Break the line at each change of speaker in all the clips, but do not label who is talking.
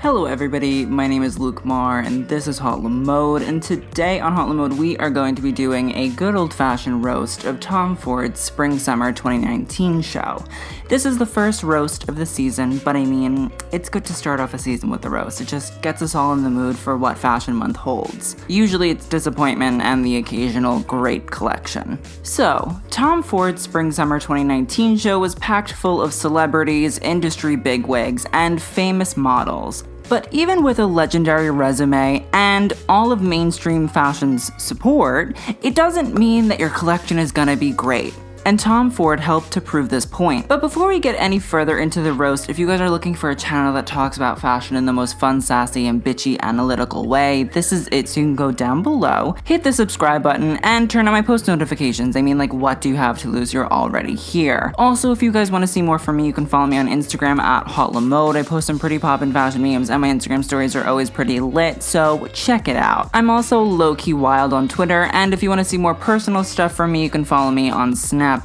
Hello everybody, my name is Luke Marr and this is Hot Mode, and today on Hot Mode we are going to be doing a good old-fashioned roast of Tom Ford's Spring-Summer 2019 show. This is the first roast of the season, but I mean, it's good to start off a season with a roast. It just gets us all in the mood for what Fashion Month holds. Usually it's disappointment and the occasional great collection. So, Tom Ford's Spring-Summer 2019 show was packed full of celebrities, industry bigwigs, and famous models. But even with a legendary resume and all of mainstream fashion's support, it doesn't mean that your collection is gonna be great. And Tom Ford helped to prove this point. But before we get any further into the roast, if you guys are looking for a channel that talks about fashion in the most fun, sassy, and bitchy analytical way, this is it, so you can go down below, hit the subscribe button, and turn on my post notifications. I mean, like, what do you have to lose? You're already here. Also, if you guys want to see more from me, you can follow me on Instagram at HotLamode. I post some pretty poppin' fashion memes, and my Instagram stories are always pretty lit, so check it out. I'm also low-key wild on Twitter, and if you want to see more personal stuff from me, you can follow me on Snapchat.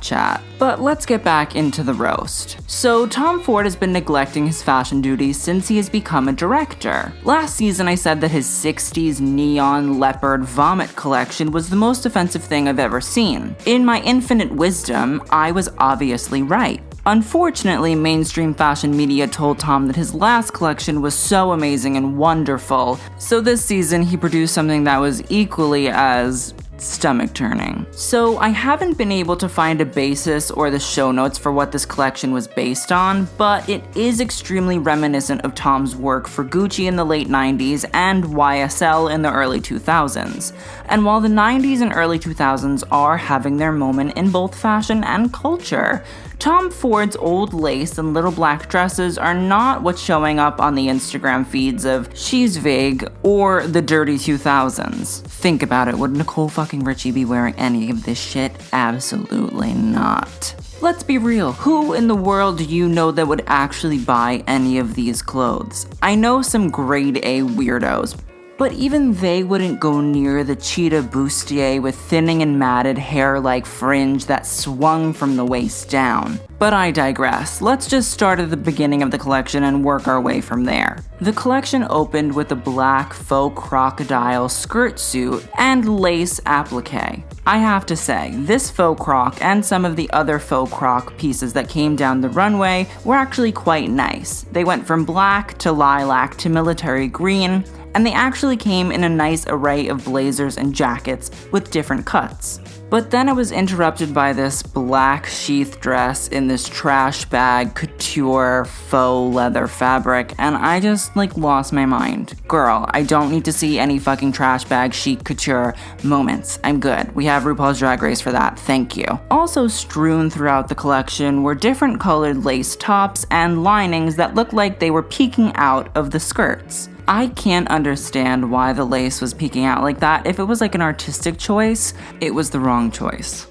But let's get back into the roast. So Tom Ford has been neglecting his fashion duties since he has become a director. Last season I said that his 60s neon leopard vomit collection was the most offensive thing I've ever seen. In my infinite wisdom, I was obviously right. Unfortunately, mainstream fashion media told Tom that his last collection was so amazing and wonderful, so this season he produced something that was equally as stomach-turning. So I haven't been able to find a basis or the show notes for what this collection was based on, but it is extremely reminiscent of Tom's work for Gucci in the late 90s and YSL in the early 2000s. And while the 90s and early 2000s are having their moment in both fashion and culture, Tom Ford's old lace and little black dresses are not what's showing up on the Instagram feeds of She's Vague or the Dirty 2000s. Think about it, would Nicole fucking Richie be wearing any of this shit? Absolutely not. Let's be real, who in the world do you know that would actually buy any of these clothes? I know some grade A weirdos, but even they wouldn't go near the cheetah bustier with thinning and matted hair like Fringe that swung from the waist down. But I digress. Let's just start at the beginning of the collection and work our way from there. The collection opened with a black faux crocodile skirt suit and lace applique. I have to say, this faux croc and some of the other faux croc pieces that came down the runway were actually quite nice. They went from black to lilac to military green, and they actually came in a nice array of blazers and jackets with different cuts. But then I was interrupted by this black sheath dress in this trash bag couture faux leather fabric, and I just lost my mind. Girl, I don't need to see any fucking trash bag chic couture moments. I'm good. We have RuPaul's Drag Race for that. Thank you. Also strewn throughout the collection were different colored lace tops and linings that looked like they were peeking out of the skirts. I can't understand why the lace was peeking out like that. If it was an artistic choice, it was the wrong choice.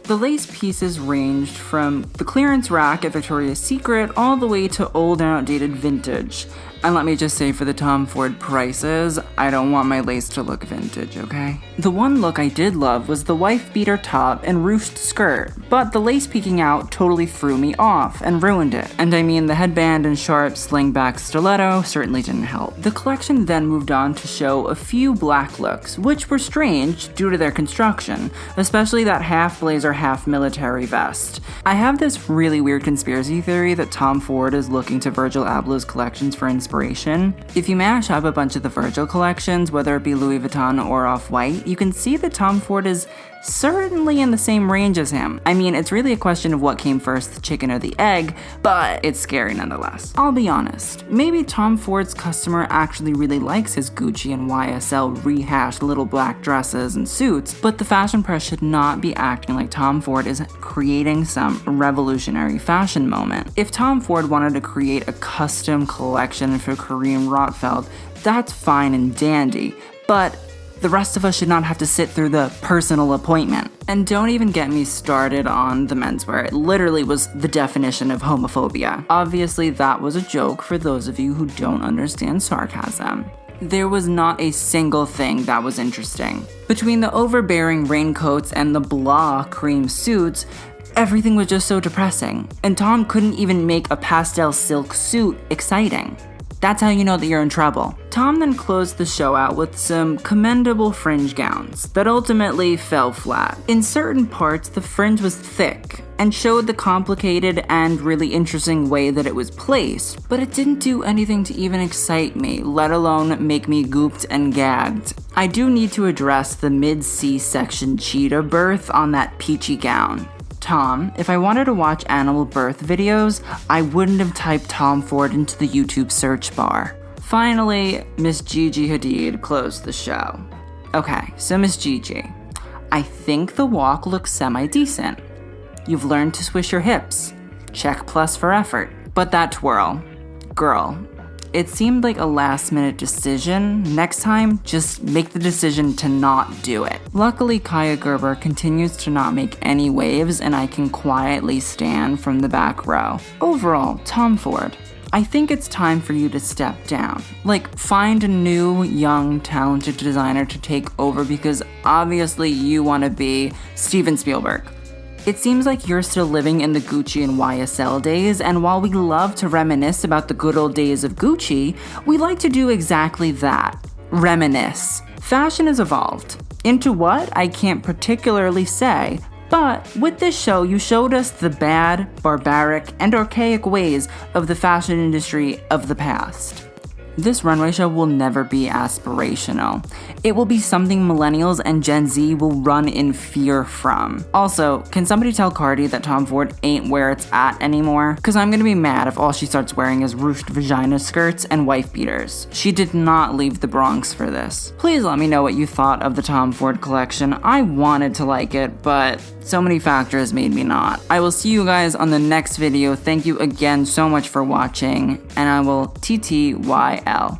The lace pieces ranged from the clearance rack at Victoria's Secret all the way to old and outdated vintage. And let me just say, for the Tom Ford prices, I don't want my lace to look vintage, okay? The one look I did love was the wife-beater top and ruched skirt, but the lace peeking out totally threw me off and ruined it. And I mean, the headband and sharp sling-back stiletto certainly didn't help. The collection then moved on to show a few black looks, which were strange due to their construction, especially that half blazer, half military vest. I have this really weird conspiracy theory that Tom Ford is looking to Virgil Abloh's collections for inspiration. If you mash up a bunch of the Virgil collections, whether it be Louis Vuitton or Off-White, you can see that Tom Ford is certainly in the same range as him. I mean, it's really a question of what came first, the chicken or the egg, but it's scary nonetheless. I'll be honest, maybe Tom Ford's customer actually really likes his Gucci and YSL rehashed little black dresses and suits, but the fashion press should not be acting like Tom Ford is creating some revolutionary fashion moment. If Tom Ford wanted to create a custom collection for Kareem Rottfeld, that's fine and dandy, but the rest of us should not have to sit through the personal appointment. And don't even get me started on the menswear. It literally was the definition of homophobia. Obviously, that was a joke for those of you who don't understand sarcasm. There was not a single thing that was interesting. Between the overbearing raincoats and the blah cream suits, everything was just so depressing. And Tom couldn't even make a pastel silk suit exciting. That's how you know that you're in trouble. Tom then closed the show out with some commendable fringe gowns that ultimately fell flat. In certain parts, the fringe was thick and showed the complicated and really interesting way that it was placed, but it didn't do anything to even excite me, let alone make me gooped and gagged. I do need to address the mid-C-section cheetah birth on that peachy gown. Tom, if I wanted to watch animal birth videos, I wouldn't have typed Tom Ford into the YouTube search bar. Finally, Miss Gigi Hadid closed the show. Okay, so Miss Gigi, I think the walk looks semi-decent. You've learned to swish your hips. Check plus for effort. But that twirl, girl, it seemed like a last-minute decision. Next time, just make the decision to not do it. Luckily, Kaya Gerber continues to not make any waves, and I can quietly stand from the back row. Overall, Tom Ford, I think it's time for you to step down. Like, find a new, young, talented designer to take over, because obviously you want to be Steven Spielberg. It seems like you're still living in the Gucci and YSL days, and while we love to reminisce about the good old days of Gucci, we like to do exactly that. Reminisce. Fashion has evolved. Into what? I can't particularly say, but with this show, you showed us the bad, barbaric, and archaic ways of the fashion industry of the past. This runway show will never be aspirational. It will be something millennials and Gen Z will run in fear from. Also, can somebody tell Cardi that Tom Ford ain't where it's at anymore? Cause I'm gonna be mad if all she starts wearing is ruched vagina skirts and wife beaters. She did not leave the Bronx for this. Please let me know what you thought of the Tom Ford collection. I wanted to like it, but so many factors made me not. I will see you guys on the next video. Thank you again so much for watching, and I will TTYL.